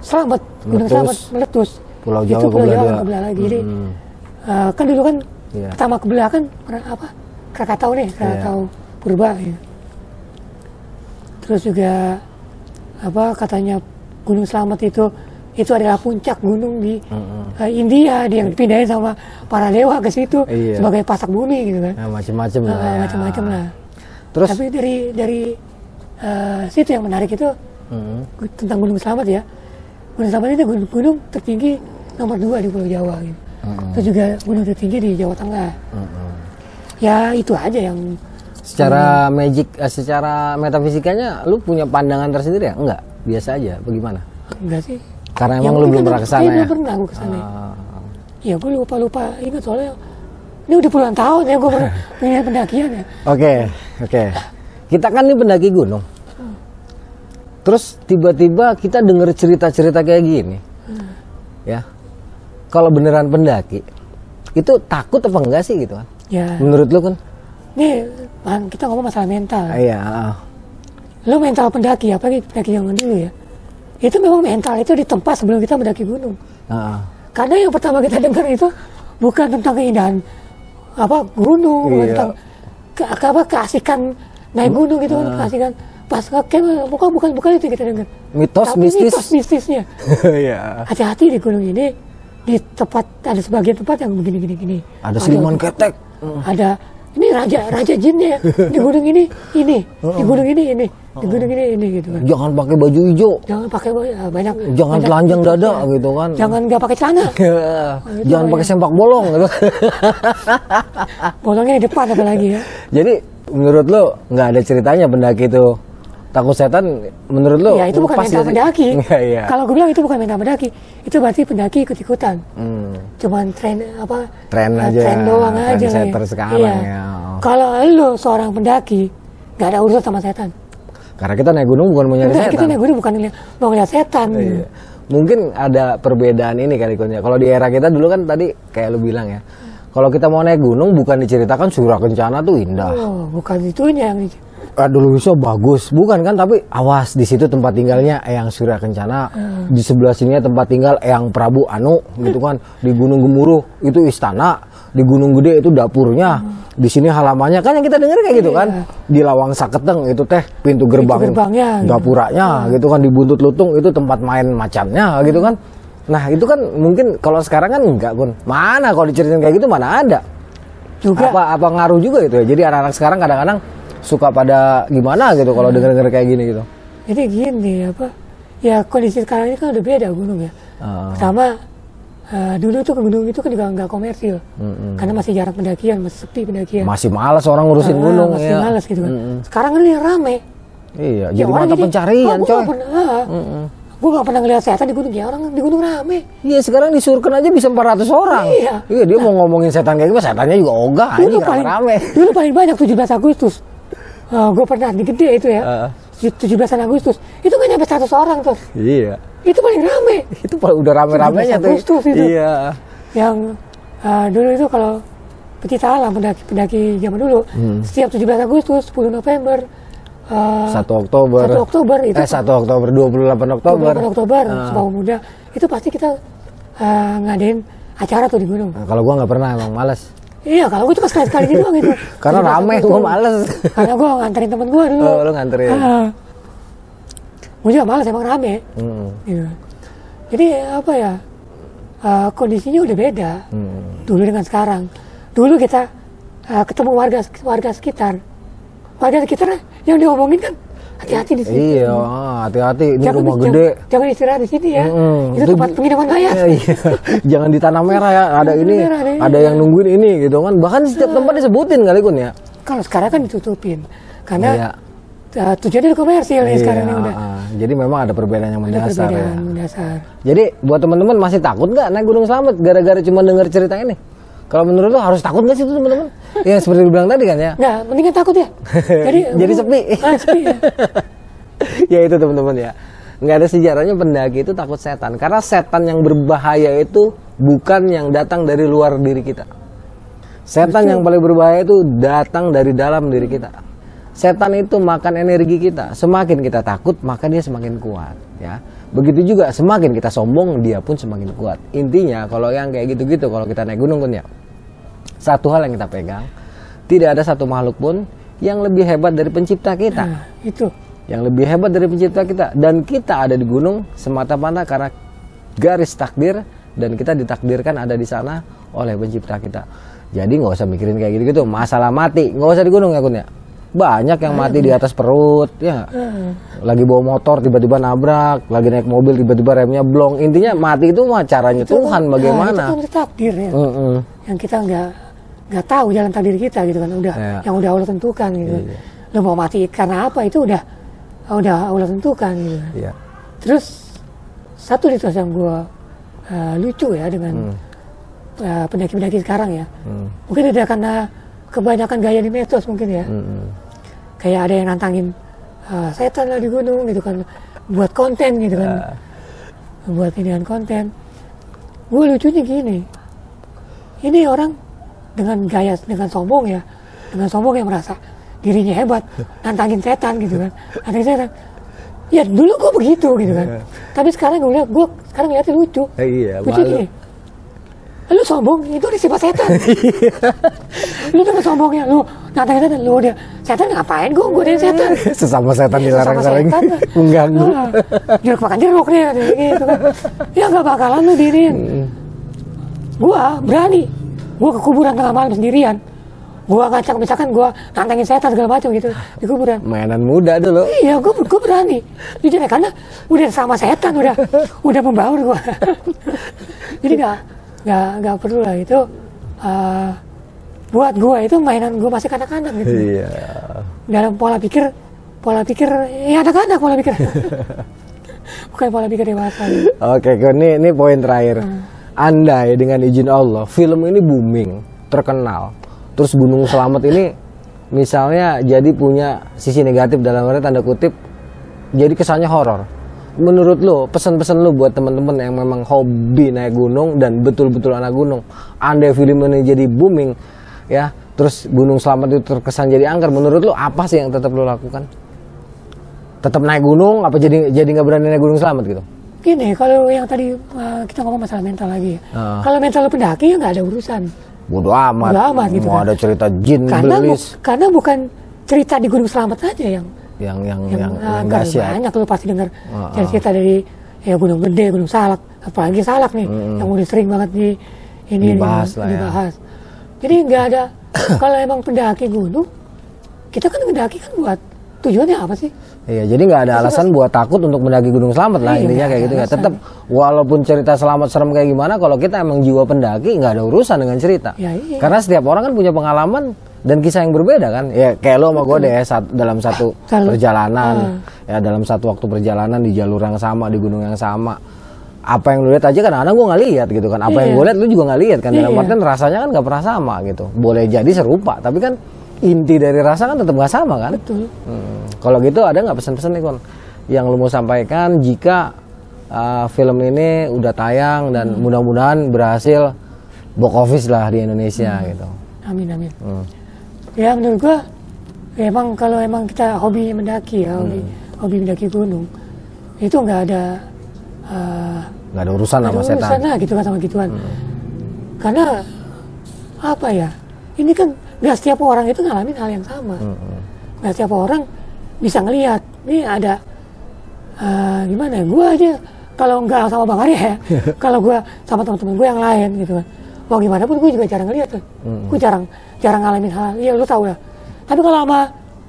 Slamet, Gunung Slamet meletus, Pulau Jawa itu Pulau Jawa kebelah lagi. Jadi kan dulu kan pertama kebelah kan Krakatau Purba ya. Terus juga katanya Gunung Slamet itu adalah puncak gunung di India, yang dipindahin sama para dewa ke situ sebagai pasak bumi gitu kan. Macam-macam lah. Macam-macam lah. Terus? Tapi dari situ yang menarik itu tentang Gunung Slamet ya. Gunung Slamet itu gunung tertinggi nomor 2 di Pulau Jawa gitu. Itu juga gunung tertinggi di Jawa Tengah. Ya itu aja yang secara secara metafisikanya lu punya pandangan tersendiri ya? Enggak, biasa aja. Bagaimana? Enggak sih. Karena emang lu belum pernah kesana ya? Belum pernah gue kesana. Ya gue lupa ingat soalnya ini udah puluhan tahun ya gue punya pendakian ya. Oke. Kita kan nih pendaki gunung. Terus tiba-tiba kita denger cerita-cerita kayak gini. Ya. Kalau beneran pendaki, itu takut apa enggak sih gitu kan? Ya. Menurut lu kan? Nih, kita ngomong masalah mental. Iya. Lu mental pendaki, apalagi pendaki zaman dulu ya. Itu memang mental itu di tempat sebelum kita mendaki gunung. Karena yang pertama kita dengar itu bukan tentang keindahan gunung, bukan tentang keasikan naik gunung gitu kan, keasikan pas ngecamp, bukan itu kita dengar. Tapi mitos mistisnya. Iya. Hati-hati di gunung ini, di tempat ada sebagian tempat yang begini. Ada siluman ketek. Ada ini raja jinnya di gunung ini, di gunung ini, di gunung ini gitu kan. Jangan pakai baju hijau. Jangan pakai banyak. Jangan telanjang dada gitu kan. Jangan nggak pakai celana. Jangan pakai sempak bolong gitu. Bolongnya di depan apalagi ya. Jadi menurut lo nggak ada ceritanya pendaki itu takut setan? Menurut lo? Ya itu bukan mental pendaki. Iya. Kalau gue bilang itu bukan mental pendaki, itu berarti pendaki ikut-ikutan. Cuman tren aja. Tren doang aja. Trendsetter sekarang ya. Kalau lo seorang pendaki, nggak ada urusan sama setan. Karena kita naik gunung bukan mau nyari setan. Kita naik gunung bukan mau ngeliat setan. Iya. Mungkin ada perbedaan ini kali Kun ya. Kalau di era kita dulu kan tadi kayak lu bilang ya. Kalau kita mau naik gunung bukan diceritakan surah kencana tuh indah. Oh, bukan itunya yang dulu bisa bagus, bukan kan? Tapi awas, di situ tempat tinggalnya Eyang Surya Kencana, di sebelah sininya tempat tinggal Eyang Prabu Anu, gitu kan? Di Gunung Gemuruh itu istana, di Gunung Gede itu dapurnya, di sini halamannya kan yang kita dengar kayak gitu kan? Di Lawang Saketeng itu teh pintu gerbangnya, dapuranya, gitu kan? Di Buntut Lutung itu tempat main macannya, gitu kan? Nah itu kan mungkin kalau sekarang kan enggak Kun, mana kalau diceritain kayak gitu mana ada? Juga. Apa ngaruh juga gitu ya? Jadi anak-anak sekarang kadang-kadang suka pada gimana gitu kalau denger-denger kayak gini gitu. Jadi gini ya kondisi sekarang ini kan udah beda gunung ya. Pertama dulu tuh ke gunung itu kan juga nggak komersil, karena masih jarang pendakian, masih sepi pendakian. Masih malas orang ngurusin gunung masih malas gitu kan. Sekarang ini rame. Iya, jadi mata pencarian coy. Gue gak pernah ngeliat setan di gunung, ya orang di gunung rame. Iya sekarang di Surken aja bisa 400 orang. Iya dia mau ngomongin setan kayak gimana, setannya juga ogah. Dulu paling rame. Dulu paling banyak 17 Agustus. Gue pernah di Gede itu ya, 17 Agustus itu kan nyampe 100 orang tuh. Iya. Itu paling rame. Itu udah rame-ramenya tuh. Agustus itu. Iya. Yang dulu itu kalau pecinta alam pendaki zaman dulu, setiap 17 Agustus, 10 November, 1 Oktober itu 1 Oktober 28 Oktober Sumpah Pemuda itu pasti kita ngadain acara tuh di gunung. Kalau gua nggak pernah, emang males. Iya, kalau gue cuma sekali-sekali gitu doang gitu. Karena rame, gue males. Karena gue nganterin temen gue dulu. Oh, lu nganterin. Gue juga males, emang rame. Gitu. Jadi apa ya, kondisinya udah beda. Dulu dengan sekarang. Dulu kita ketemu warga sekitar. Warga sekitar yang diomongin kan, hati-hati di sini. Iya, hati-hati. Ini rumah gede. Jangan istirahat di sini ya. Itu tempat penginapan mayat. Iya. Jangan di Tanah Merah ya. Ada ini, ada yang nungguin ini gitu kan. Bahkan di setiap tempat disebutin kali Kun ya. Kalau sekarang kan ditutupin. Karena tujuannya di komersil ya sekarang ini udah. Jadi memang ada perbedaan yang mendasar ya. Jadi buat teman-teman masih takut nggak naik Gunung Slamet gara-gara cuma dengar cerita ini? Kalau menurut lo harus takut nggak sih itu teman-teman? Ya seperti dibilang tadi kan ya. Nggak, mendingan takut ya. Jadi sepi. Sepi ya. Ya itu teman-teman ya. Nggak ada sejarahnya pendaki itu takut setan. Karena setan yang berbahaya itu bukan yang datang dari luar diri kita. Setan yang paling berbahaya itu datang dari dalam diri kita. Setan itu makan energi kita. Semakin kita takut, maka dia semakin kuat. Ya. Begitu juga semakin kita sombong, dia pun semakin kuat. Intinya kalau yang kayak gitu-gitu, kalau kita naik gunung Kun ya, satu hal yang kita pegang, tidak ada satu makhluk pun yang lebih hebat dari pencipta kita. Nah, itu. Yang lebih hebat dari pencipta kita. Dan kita ada di gunung semata-mata karena garis takdir, dan kita ditakdirkan ada di sana oleh pencipta kita. Jadi nggak usah mikirin kayak gitu-gitu. Masalah mati, nggak usah di gunung ya Kun ya. Banyak yang mati di atas perut, ya. Lagi bawa motor tiba-tiba nabrak, lagi naik mobil tiba-tiba remnya blong. Intinya mati itu mah caranya itu Tuhan bagaimana? Itu kan takdir ya. Yang kita nggak tahu jalan takdir kita gitu kan. Yang udah Allah tentukan gitu. Lo mau mati karena apa itu udah Allah tentukan gitu. Iya. Terus satu situasi yang gue lucu ya dengan pendaki-pendaki sekarang ya. Mungkin tidak karena kebanyakan gaya di medsos mungkin ya. Kayak ada yang nantangin setan lah di gunung gitu kan, buat konten gitu kan, buat inian konten. Gue lucunya gini, ini orang dengan gaya, dengan sombong ya, yang merasa dirinya hebat, nantangin setan gitu kan, nantangin setan. Ya dulu gue begitu gitu kan, tapi sekarang gue sekarang lihatnya lucu, lucu gini. Lu sombong, itu udah sifat setan. Lu dengan sombongnya, lu nantangin setan, lu udah setan ngapain gue godain setan. Sesama setan dilarang saling mengganggu. Jeruk makan jeruk nih, gitu kan. Ya nggak bakalan lu diriin. Gua berani, gua ke kuburan tengah malam sendirian. Gua ngacak, misalkan gua nantangin setan segala macam gitu di kuburan. Mainan muda dulu. Iya, gua berani. Jujur ya, karena udah sama setan, udah membaur gua. Jadi nggak perlu lah itu. Buat gua itu mainan gua masih kanak-kanak gitu. Iya. Dalam pola pikir ya anak-anak pola pikir. Bukan pola pikir dewasa. Gitu. Oke, ini poin terakhir. Andai dengan izin Allah, film ini booming, terkenal. Terus Gunung Slamet ini misalnya jadi punya sisi negatif dalam arti tanda kutip, jadi kesannya horor. Menurut lo, pesan-pesan lo buat teman-teman yang memang hobi naik gunung dan betul-betul anak gunung, andai film ini jadi booming, ya, terus Gunung Slamet itu terkesan jadi angker, menurut lo apa sih yang tetap lo lakukan? Tetap naik gunung, apa jadi nggak berani naik Gunung Slamet gitu? Gini, kalau yang tadi kita ngomong masalah mental lagi ya. Kalau mental pendaki ya nggak ada urusan. Bodo amat gitu kan. Ada cerita jin, belis. Karena bukan cerita di Gunung Slamet aja yang dahsyat. Banyak lo pasti dengar cerita dari ya Gunung Gede, Gunung Salak, apalagi Salak nih yang udah sering banget dibahas. Jadi nggak ada. Kalau emang pendaki gunung, kita kan mendaki kan buat tujuannya apa sih? Iya, jadi nggak ada alasan buat takut untuk mendaki Gunung Slamet lah, intinya kayak gitu ya. Tetap walaupun cerita selamat serem kayak gimana, kalau kita emang jiwa pendaki nggak ada urusan dengan cerita. Ya, iya. Karena setiap orang kan punya pengalaman dan kisah yang berbeda kan. Ya kayak lo sama gue deh dalam satu perjalanan, ya dalam satu waktu perjalanan di jalur yang sama, di gunung yang sama. Apa yang lo lihat aja kan, kadang gue nggak lihat gitu kan. Apa yang gue lihat lo juga nggak lihat kan. Dalam artian rasanya kan nggak pernah sama gitu. Boleh jadi serupa, tapi kan inti dari rasa kan tetap nggak sama kan. Betul. Kalau gitu ada nggak pesan-pesan nih Kon yang lo mau sampaikan jika film ini udah tayang dan mudah-mudahan berhasil box office lah di Indonesia gitu. Amin. Ya menurut gua emang kalau emang kita hobi mendaki ya, hobi mendaki gunung, itu nggak ada urusan sama setan. Urusan lah gitu kan sama gituan. Karena apa ya? Ini kan nggak setiap orang itu ngalamin hal yang sama. Nggak setiap orang bisa ngelihat. Ini ada gimana ya? Gue aja kalau nggak sama Bang Arya ya, kalau gue sama teman-teman gue yang lain gitu kan. Wah gimana pun gue juga jarang ngelihat tuh. Gue jarang ngalamin hal. Iya lu tahu lah. Tapi kalau sama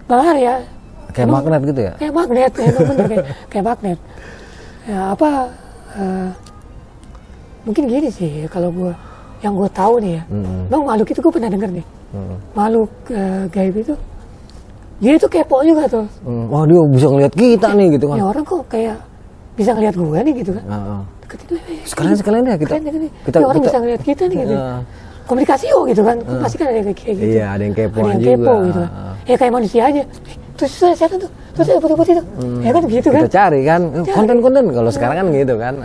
Bang Arya kayak magnet gitu ya? Kayak magnet, bener kayak magnet. Ya apa? Mungkin gini sih kalau gue yang gue tahu nih ya, bang makhluk itu gue pernah denger nih, makhluk gaib itu, dia itu kepo juga tuh. Wah dia bisa ngeliat kita nih gitu kan? Ya orang kok kayak bisa ngeliat gue nih gitu kan? Sekalian ya kita ya orang bisa ngeliat kita nih gitu. Komunikasi gitu kan, pasti kan ada kayak gitu. Iya ada yang kepo juga. Gitu kan. Ya kayak manusia aja. Terus setan tuh, terus ada putih-putih tuh, ya kan gitu kan? Kita cari kan, konten-konten kalau sekarang kan gitu kan.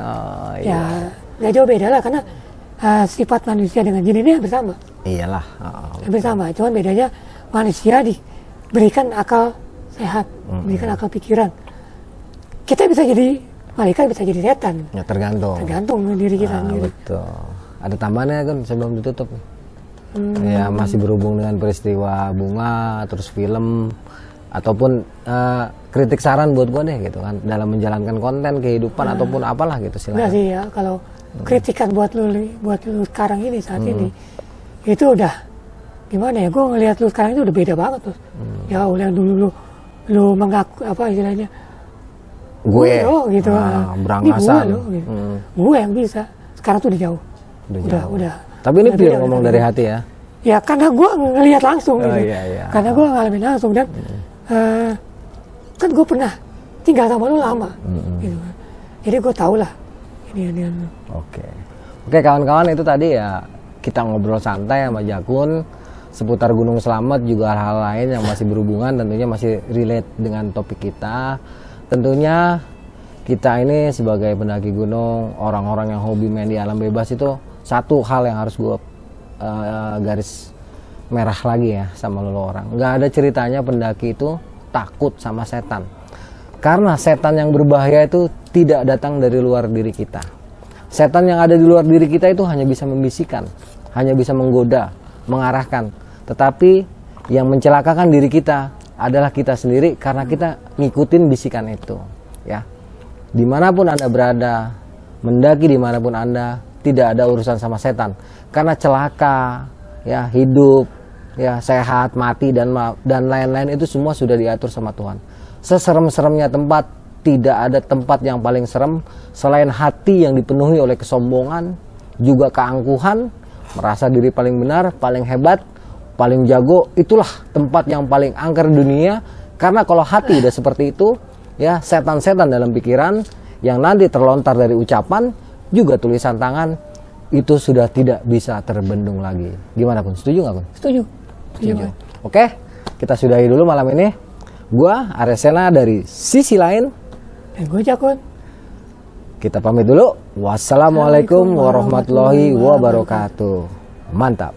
Ya nggak jauh beda lah karena sifat manusia dengan jin ini hampir sama. Iyalah. Hampir sama, cuman bedanya manusia diberikan akal sehat, diberikan akal pikiran. Kita bisa jadi malaikat, bisa jadi setan. Ya tergantung diri kita sendiri. Betul. Ada tambahannya kan sebelum ditutup. Ya masih berhubung dengan peristiwa bunga, terus film, ataupun kritik saran buat gue deh gitu kan dalam menjalankan konten kehidupan ataupun apalah gitu silakan. Enggak sih ya kalau kritikan buat lu sekarang ini saat ini itu udah gimana ya, gue ngelihat lu sekarang itu udah beda banget tuh. Ya udah dulu lu mengaku apa istilahnya, gue lo gitu, berangasan gue lo gitu. Gue yang bisa, sekarang tuh udah jauh. Udah. Tapi ini pure ngomong dari hati ya. Ya karena gue ngelihat langsung gitu. Iya. Karena gue ngalamin langsung dan kan gue pernah tinggal sama lu lama gitu kan. Jadi gue tau lah ini. Oke, kawan-kawan, itu tadi ya kita ngobrol santai sama Jakun seputar Gunung Slamet, juga hal-hal lain yang masih berhubungan, tentunya masih relate dengan topik kita. Tentunya kita ini sebagai pendaki gunung, orang-orang yang hobi main di alam bebas, itu satu hal yang harus gue garis merah lagi ya sama lo orang. Nggak ada ceritanya pendaki itu takut sama setan. Karena setan yang berbahaya itu tidak datang dari luar diri kita. Setan yang ada di luar diri kita itu hanya bisa membisikkan, hanya bisa menggoda, mengarahkan. Tetapi yang mencelakakan diri kita adalah kita sendiri karena kita ngikutin bisikan itu. Ya, dimanapun Anda berada, mendaki dimanapun Anda, tidak ada urusan sama setan. Karena celaka, ya hidup, ya sehat, mati dan lain-lain itu semua sudah diatur sama Tuhan. Seserem-seremnya tempat, tidak ada tempat yang paling serem selain hati yang dipenuhi oleh kesombongan, juga keangkuhan, merasa diri paling benar, paling hebat, paling jago. Itulah tempat yang paling angker dunia. Karena kalau hati udah seperti itu, ya setan-setan dalam pikiran yang nanti terlontar dari ucapan, juga tulisan tangan, itu sudah tidak bisa terbendung lagi. Gimana Kun? Setuju nggak Kun? Setuju. Oke, kita sudahi dulu malam ini. Gua Aresena dari sisi lain. Dan gue Jakun. Kita pamit dulu. Wassalamualaikum warahmatullahi wabarakatuh. Mantap.